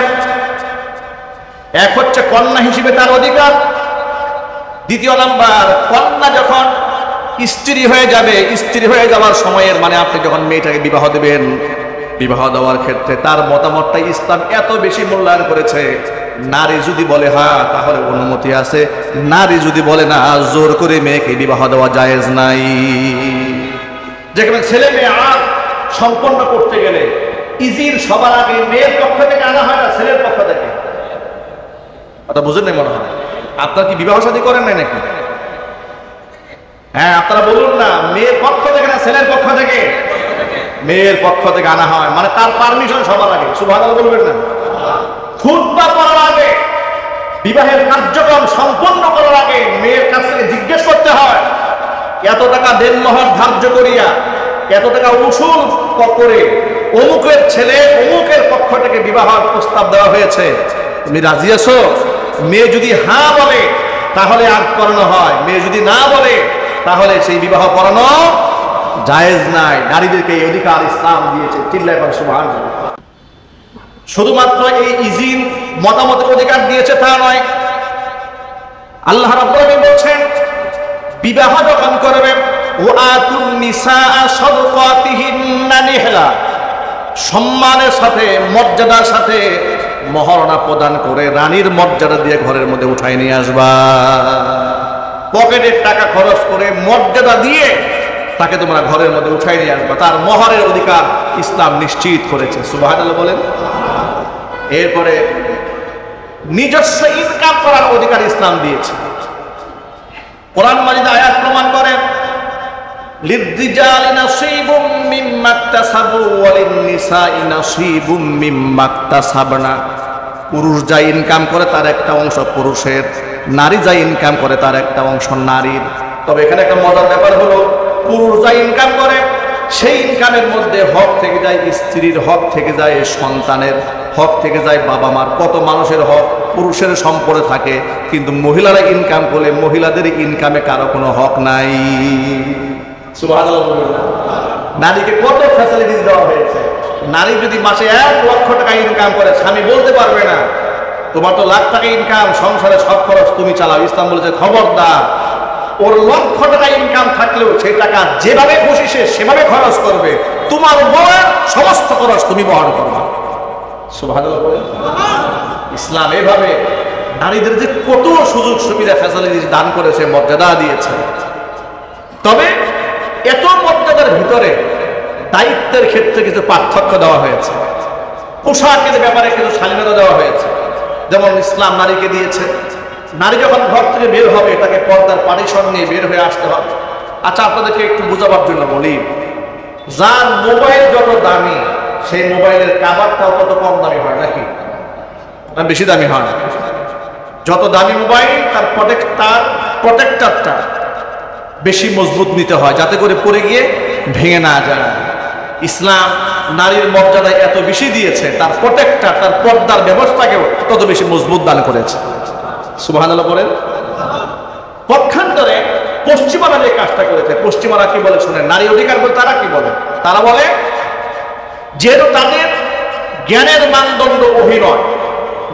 এক হচ্ছে কন্যা হিসেবে তার অধিকার। দ্বিতীয় নাম্বার, কন্যা যখন স্ত্রী হয়ে যাবে, স্ত্রী হয়ে যাওয়ার সময়ের মানে আপনি যখন মেয়েটাকে বিবাহ দেবেন, বিবাহ দেওয়ার ক্ষেত্রে তার মতামতটা ইসলাম এত বেশি মূল্যায়ন করেছে। নারী যদি বলে হ্যাঁ তাহলে অনুমতি আছে, নারী যদি বলে না, জোর করে মেয়েকে বিবাহ দেওয়া জায়েজ নাই। যেখানে ছেলে মেয়ে আর সম্পন্ন করতে গেলে ইজির সবার আগে মেয়ের পক্ষ থেকে আনা হয় না ছেলের পক্ষ থেকে। কথা বুঝেন নাই মনে হয়? আপনার কি বিবাহ শাদী করেন নাই নাকি? হ্যাঁ, আপনারা বলুন না, মেয়ের পক্ষ থেকে না ছেলের পক্ষ থেকে? মেয়ের পক্ষ থেকে আনা হয়, মানে তার পারমিশন সবার আগে। সুবহানাল্লাহ বলবেন না? খুতবা করার আগে, বিবাহের কার্যক্রম সম্পন্ন করার আগে মেয়ের কাছ থেকে জিজ্ঞেস করতে হয়, এত টাকা দেনমোহর ধার্য করিয়া, এত টাকা উসুল করে অমুকের ছেলে অমুকের পক্ষ থেকে বিবাহের প্রস্তাব দেওয়া হয়েছে, তুমি রাজি আছো? মেয়ে যদি হ্যাঁ বলে তাহলে আর করানো হয়, মেয়ে যদি না বলে তাহলে সেই বিবাহ করানো জায়েজ নাই। নারীদেরকে এই অধিকার ইসলাম দিয়েছে। চিল্লায় বলেন সুবহানাল্লাহ। শুধুমাত্র এই ইজিন মতামতের অধিকার দিয়েছে তা নয়, আল্লাহ রাব্বুল আলামিন বলছেন বিবাহ যখন করবে, ওয়াতুন নিসাআ সাদকাতিহিন্না নিহলা, সম্মানের সাথে মর্যাদার সাথে মহারণা প্রদান করে রানীর মর্যাদা দিয়ে ঘরের মধ্যে উঠাই নিয়ে আসবা। পকেটের টাকা খরচ করে মর্যাদা দিয়ে তাকে তোমরা ঘরের মধ্যে উঠাই নিয়ে আসবা। তার মহরের অধিকার ইসলাম নিশ্চিত করেছে। সুবহানাল্লাহ বলেন। এরপরে নিজস্ব ইনকাম করার অধিকার ইসলাম দিয়েছে। কোরআন মাজিদে আয়াত প্রমাণ করেন, লিররিজালি নাসীবুম মিম্মা ইকতাসাবু ওয়া লিন-নিসাই নাসীবুম মিম্মা ইকতাসাবনা। পুরুষ যা ইনকাম করে তার একটা অংশ পুরুষের, নারী যা ইনকাম করে তার একটা অংশ নারীর। তবে এখানে একটা মজার ব্যাপার হলো, পুরুষ যা ইনকাম করে সেই ইনকামের মধ্যে হক থেকে যায় স্ত্রীর, হক থেকে যায় সন্তানের, হক থেকে যায় বাবা মার, কত মানুষের হক পুরুষের সম্পদে থাকে। কিন্তু মহিলারা ইনকাম করলে মহিলাদের ইনকামে কারো কোনো হক নাই। সুবহানাল্লাহ। নারীকে কত ফ্যাসিলিটিস দেওয়া হয়েছে। নারী যদি মাসে 1 লক্ষ টাকা ইনকাম করে, স্বামী বলতে পারবে না তোমার তো লাখ টাকা ইনকাম, সংসারে সব খরচ তুমি চালাও। ইসলাম বলেছে খবরদার, ওর লক্ষ টাকা ইনকাম থাকলেও সেই টাকা যেভাবে খুশি সে সেভাবে খরচ করবে, তোমার বউয়ের সমস্ত খরচ তুমি বহন করবে। সুবহানাল্লাহ। ইসলাম এভাবে নারীদের যে কত সুযোগ সুবিধা ফ্যাসিলিটিস দান করেছে, মর্যাদা দিয়েছে। তবে এত মর্যাদার ভিতরে দায়িত্বের ক্ষেত্রে কিছু পার্থক্য দেওয়া হয়েছে, পোশাকের ব্যাপারে কিছু স্বাধীনতা দেওয়া হয়েছে। যেমন ইসলাম নারীকে দিয়েছে, নারী যখন ঘর থেকে বের হবে তাকে পর্দার পার্টিশন নিয়ে বের হয়ে আসতে হবে। আচ্ছা, আপনাদেরকে একটু বোঝাবার জন্য বলি, যার মোবাইল যত দামি সেই মোবাইলের কাভারটাও তত কম দামি হয় নাকি? না বেশি দামি হয়? যত দামি মোবাইল তার প্রোটেক্টরটা বেশি মজবুত নিতে হয়, যাতে করে পড়ে গিয়ে ভেঙে না যায়। ইসলাম নারীর মর্যাদা এত বেশি দিয়েছে, তার প্রোটেক্টর, তার পর্দার ব্যবস্থাকেও তত বেশি মজবুত দান করেছে। সুবহানাল্লাহ বলেন। পক্ষান্তরে পশ্চিমারা যে কাজটা করেছে, পশ্চিমারা কি বলে শুনে, নারী অধিকার বলে তারা কি বলে? তারা বলে যেহেতু তাদের জ্ঞানের মানদণ্ড ওহী নয়,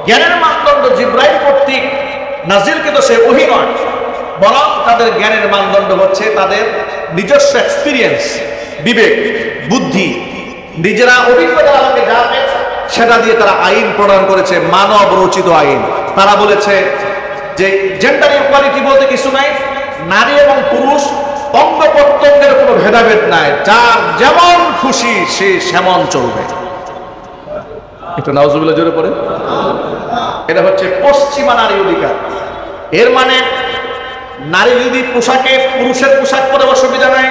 জ্ঞানের মানদণ্ড জিবরাইল কর্তৃক নাজিলকৃত সে ওহী নয়, বরং তাদের জ্ঞানের মানদণ্ড হচ্ছে তাদের নিজস্ব এক্সপিরিয়েন্স, বিবেক, বুদ্ধি, নিজেরা অভিজ্ঞতা আমাকে যা পেয়েছে সেটা দিয়ে তারা আইন প্রণয়ন করেছে, মানব রচিত আইন। তারা বলেছে যে জেন্ডার ইকুয়ালিটি বলতে কিছু নাই, নারী এবং পুরুষ অঙ্গ প্রত্যঙ্গের কোনো ভেদাভেদ নাই, যার যেমন খুশি সে সেমন চলবে। একটু নাউজুবিল্লাহ জোরে পড়ে। এটা হচ্ছে পশ্চিমা নারী অধিকার। এর মানে নারী যদি পোশাকে পুরুষের পোশাক পরে অসুবিধা নাই,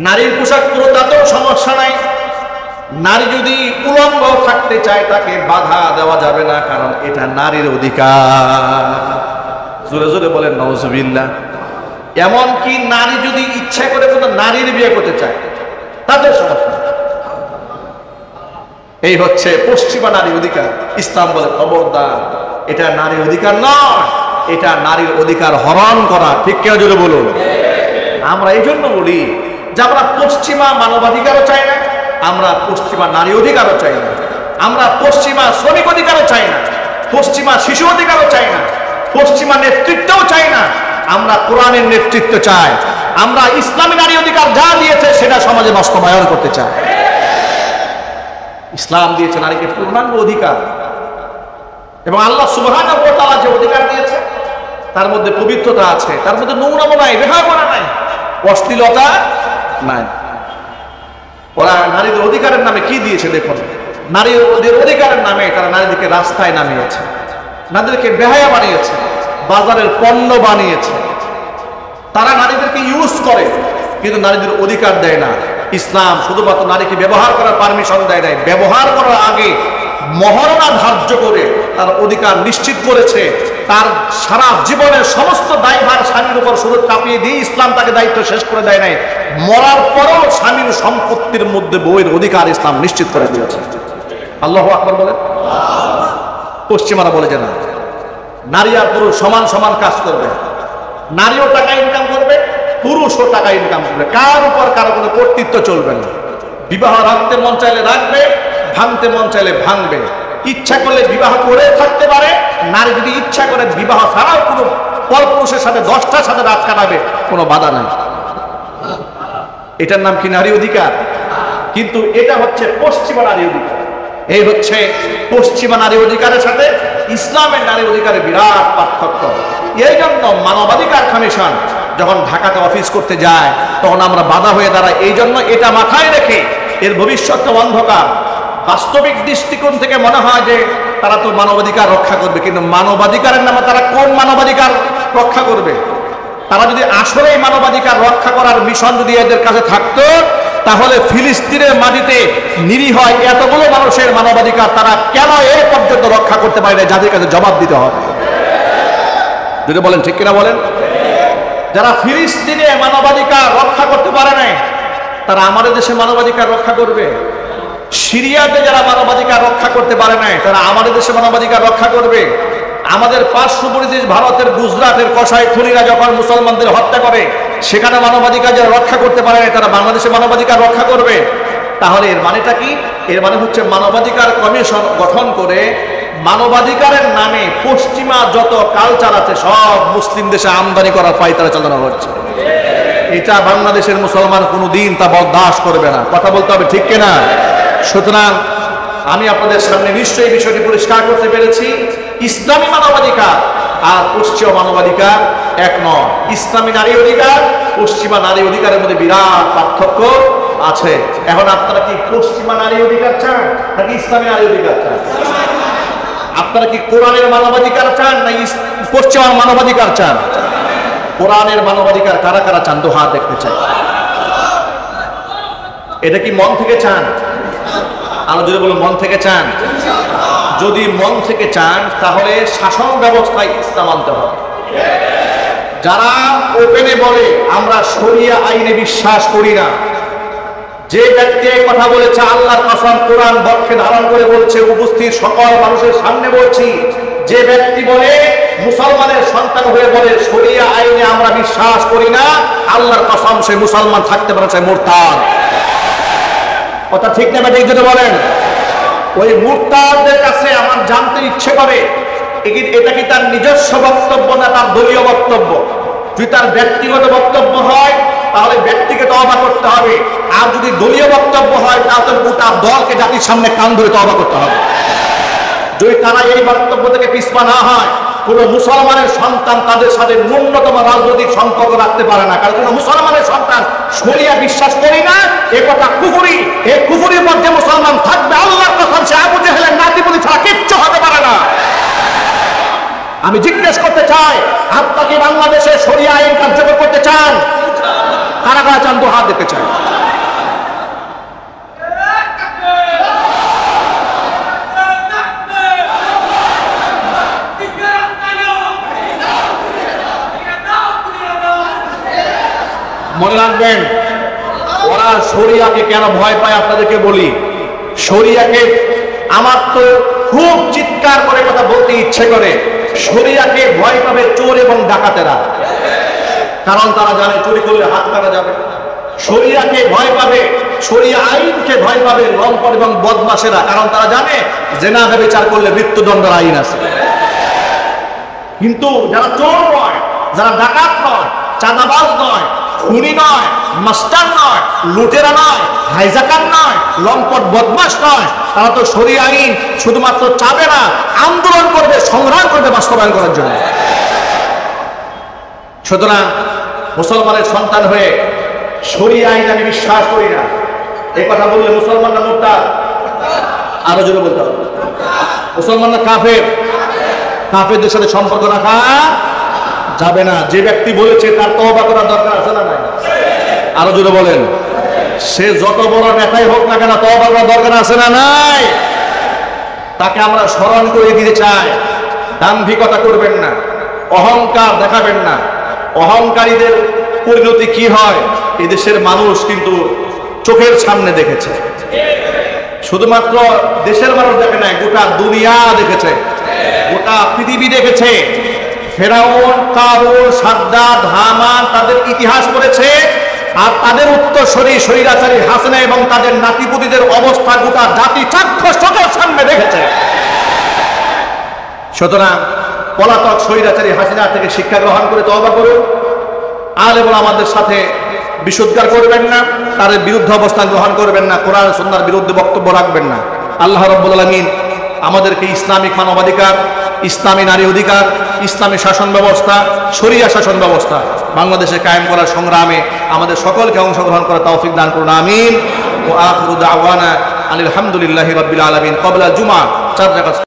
নারীর পোশাক পুরো তাতেও সমস্যা নাই। নারী যদি উলঙ্গ থাকতে চায় তাকে বাধা দেওয়া যাবে না, কারণ এটা নারীর অধিকার। জোরে জোরে বলেন নাউজুবিল্লাহ। এমনকি নারী যদি ইচ্ছা করে কোনো নারীর বিয়ে করতে চায় তাদের সমস্যা। এই হচ্ছে পশ্চিমা নারী অধিকার। ইসলাম বলে খবরদার, এটা নারী অধিকার নয়, এটা নারীর অধিকার হরণ করা। ঠিক কেন জোরে বলুন। আমরা এই জন্য বলি যে আমরা পশ্চিমা মানবাধিকারও চাই না, আমরা পশ্চিমা নারী অধিকারও চাই না, আমরা পশ্চিমা শ্রমিক অধিকারও চাই না, পশ্চিমা শিশু অধিকারও চাই না, পশ্চিমা নেতৃত্বও চাই না। আমরা কোরআনের নেতৃত্ব চাই। আমরা ইসলামী নারী অধিকার যা দিয়েছে সেটা সমাজে বাস্তবায়ন করতে চাই। ইসলাম দিয়েছে নারীকে পূর্ণাঙ্গ অধিকার, এবং আল্লাহ সুবহানাহু ওয়া তাআলা যে অধিকার দিয়েছে তার মধ্যে পবিত্রতা আছে, তার মধ্যে নোংরামো নাই, বেহায়াপনা নাই, অশ্লীলতা নাই। ওরা নারীদের অধিকারের নামে কি দিয়েছে দেখুন। নারীদের অধিকারের নামে তারা নারীদেরকে রাস্তায় নামিয়েছে, নারীদেরকে বেহায়া বানিয়েছে, বাজারের পণ্য বানিয়েছে। তারা নারীদেরকে ইউজ করে কিন্তু নারীদের অধিকার দেয় না। ইসলাম শুধুমাত্র নারীকে ব্যবহার করার পারমিশন দেয় নাই, ব্যবহার করার আগে মহারণা ধার্য করে তার অধিকার নিশ্চিত করেছে। তার সারা জীবনের সমস্ত দায়ভার স্বামীর উপর শুধু চাপিয়ে দিয়ে ইসলাম তাকে দায়িত্ব শেষ করে দেয় নাই, মরার পরও স্বামীর সম্পত্তির মধ্যে বউয়ের অধিকার ইসলাম নিশ্চিত করে দিয়েছে। আল্লাহু আকবার বলে। পশ্চিমারা বলে যে না, নারী আর পুরুষ সমান সমান কাজ করবে, নারীও টাকা ইনকাম করবে, পুরুষও টাকা ইনকাম করবে, কার উপর কারো কোনো কর্তৃত্ব চলবে না। বিবাহ রাখতে মন চাইলে রাখবে, ভাঙতে মন চাইলে ভাঙবে, ইচ্ছা করলে বিবাহ করে থাকতে পারে। নারী যদি ইচ্ছা করে বিবাহ ছাড়াও কোনো পরপুরুষের সাথে 10টার সাথে রাত কাটাবে, কোনো বাধা নাই। এটার নাম কি নারী অধিকার? কিন্তু এটা হচ্ছে পশ্চিমা নারী অধিকার। এই হচ্ছে পশ্চিমা নারী অধিকারের সাথে ইসলামের নারী অধিকারের বিরাট পার্থক্য। এই জন্য মানবাধিকার কমিশন যখন ঢাকাতে অফিস করতে যায় তখন আমরা বাধা হয়ে দাঁড়াই। এই জন্য এটা মাথায় রেখে এর ভবিষ্যৎ অন্ধকার। বাস্তবিক দৃষ্টিকোণ থেকে মনে হয় যে তারা তো মানবাধিকার রক্ষা করবে, কিন্তু মানবাধিকারের নামে তারা কোন মানবাধিকার রক্ষা করবে? তারা যদি আসলে মানবাধিকার রক্ষা করার মিশন যদি এদের কাছে থাকতো, তাহলে ফিলিস্তিনের মাটিতে নিরীহ এতগুলো মানুষের মানবাধিকার তারা কেন এই পর্যন্ত রক্ষা করতে পারে না, যাদের কাছে জবাব দিতে হবে। যদি বলেন ঠিক কিনা বলেন। যারা ফিলিস্তিনে মানবাধিকার রক্ষা করতে পারে নাই, তারা আমাদের দেশে মানবাধিকার রক্ষা করবে? সিরিয়াতে যারা মানবাধিকার রক্ষা করতে পারে নাই, তারা আমাদের দেশে মানবাধিকার রক্ষা করবে? আমাদের পার্শ্ববর্তী দেশ ভারতের গুজরাটের কসাই খুনিরা যখন মুসলমানদের হত্যা করে, সেখানে মানবাধিকার যারা রক্ষা করতে পারে নাই, তারা বাংলাদেশে মানবাধিকার রক্ষা করবে? তাহলে এর মানেটা কি? এর মানে হচ্ছে মানবাধিকার কমিশন গঠন করে মানবাধিকারের নামে পশ্চিমা যত কালচার আছে সব মুসলিম দেশে আমদানি করার পায়তারা চালানো হচ্ছে। এটা বাংলাদেশের মুসলমান কোনোদিন তা বরদাস্ত করবে না। কথা বলতে হবে, ঠিক কিনা? সুতরাং আমি আপনাদের সামনে নিশ্চয়ই বিষয়টি পরিষ্কার করতে পেরেছি। ইসলামী মানবাধিকার আর পশ্চিমা মানবাধিকার এক নয়। ইসলামী নারী অধিকার পশ্চিমা নারী অধিকারের মধ্যে বিরাট পার্থক্য আছে। এখন আপনারা কি পশ্চিমা নারী অধিকার চান নাকি ইসলামী নারী অধিকার চান? আপনারা কি কোরআনের মানবাধিকার চান না পশ্চিমা মানবাধিকার চান? কোরআনের মানবাধিকার কারা কারা চান? তো হাত দেখতে চাই। এটা কি মন থেকে চান? আরো যদি বলো মন থেকে চান। যদি মন থেকে চান তাহলে শাসন ব্যবস্থায় ইসলাম আনতে হবে। যারা ওপেনে বলে আমরা শরিয়া আইনে বিশ্বাস করি না, যে ব্যক্তি এই কথা বলেছে আল্লাহর কসম কোরআন বক্ষে ধারণ করে বলছে, উপস্থিত সকল মানুষের সামনে বলছি, যে ব্যক্তি বলে মুসলমানের সন্তান হয়ে বলে শরিয়া আইনে আমরা বিশ্বাস করি না, আল্লাহর কসম সে মুসলমান থাকতে পারে, সে মুরতাদ। কথা ঠিক না ঠিক যদি বলেন? ওই মুরতাদদের কাছে আমার জানতে ইচ্ছে করে এটা কি তার নিজস্ব বক্তব্য না তার দলীয় বক্তব্য? যদি তার ব্যক্তিগত বক্তব্য হয় তাহলে ব্যক্তিকে তওবা করতে হবে, আর যদি দলীয় বক্তব্য হয় তাহলে গোটা দলকে জাতির সামনে কান ধরে তওবা করতে হবে। যদি তারা এই বক্তব্য থেকে পিছপা না হয়, কোন মুসলমানের সন্তান তাদের সাথে ন্যূনতম রাজনৈতিক সম্পর্ক রাখতে পারে না। কারণ কোন মুসলমানের সন্তান শরিয়া বিশ্বাস করি না, এ কথা কুফরি। এই কুফরির মধ্যে মুসলমান থাকবে, আল্লাহর কসম সে আবু জেহেলের নাতিপুতি ছাড়া কিচ্ছু হতে পারে না। আমি জিজ্ঞেস করতে চাই, আপনাকে বাংলাদেশে শরিয়া আইন কার্যকর করতে চান? কারা কারা চান? তো হাত দেখতে চাই। মনে রাখবেন, ওরা শরিয়াকে কেন ভয় পায় আপনাদেরকে বলি। শরিয়াকে আমার তো খুব চিৎকার করে কথা বলতে ইচ্ছে করে। শরিয়াকে ভয় পাবে চোর এবং ডাকাতেরা, কারণ তারা জানে চুরি করলে হাত কাটা যাবে। শরিয়াকে ভয় পাবে, শরিয়া আইনকে ভয় পাবে লম্পট এবং বদমাশেরা, কারণ তারা জানে জেনা ব্যভিচার করলে মৃত্যুদণ্ডের আইন আছে। কিন্তু যারা চোর নয়, যারা ডাকাত নয়, চাঁদাবাজ নয়, খুনি নয়, মাস্টার নয়, লুটেরা নয়, হাইজাকার নয়, লম্পট বদমাশ নয়, তারা তো শরিয়া আইন শুধুমাত্র চাবে না, আন্দোলন করবে, সংগ্রাম করবে বাস্তবায়ন করার জন্য। সুতরাং মুসলমানের সন্তান হয়ে শরিয়া আইন আমি বিশ্বাস করি না, এই কথা বললে মুসলমানরা মুরতাদ। আরো জোরে বলতে হবে, মুসলমানরা কাফের, কাফেরদের সাথে সম্পর্ক রাখা যাবে না। যে ব্যক্তি বলেছে তার তওবা করার দরকার আছে না নাই? আরো জোরে বলেন, সে যত বড় নেতাই হোক না কেন তওবা করার দরকার আছে না নাই? তাকে আমরা স্মরণ করে দিতে চাই, দাম্ভিকতা করবেন না, অহংকার দেখাবেন না। অহংকারীদের পরিণতি কি হয় এই দেশের মানুষ কিন্তু চোখের সামনে দেখেছে। শুধুমাত্র দেশের মানুষ দেখে নাই, গোটা দুনিয়া দেখেছে, গোটা পৃথিবী দেখেছে। ফেরাউন, কারুন, সাদ্দাত, হামান তাদের ইতিহাস পড়েছে, আর তাদের উত্তরসূরি স্বৈরাচারী হাসিনা এবং তাদের নাতিপুতিদের অবস্থা গোটা জাতি চাক্ষুষ চোখের সামনে দেখেছে। সুতরাং পলাতক স্বৈরাচারী হাসিনা থেকে শিক্ষা গ্রহণ করে তওবা করুন। আলেম ওলামাদের সাথে বিশুদ্ধার করবেন না, তাদের বিরুদ্ধে অবস্থান গ্রহণ করবেন না, কোরআন সুন্নাহর বিরুদ্ধে বক্তব্য রাখবেন না। আল্লাহ রাব্বুল আলামিন আমাদেরকে ইসলামিক মানবাধিকার, ইসলামী নারী অধিকার, ইসলামী শাসন ব্যবস্থা, শরিয়া শাসন ব্যবস্থা বাংলাদেশে কায়েম করার সংগ্রামে আমাদের সকলকে অংশগ্রহণ করার তৌফিক দান করুন, আমিন। ওয়া আখিরু দাওয়ানা আলহামদুলিল্লাহি রাব্বিল আলামিন। ক্বাবলা জুমআ 4 রাকাত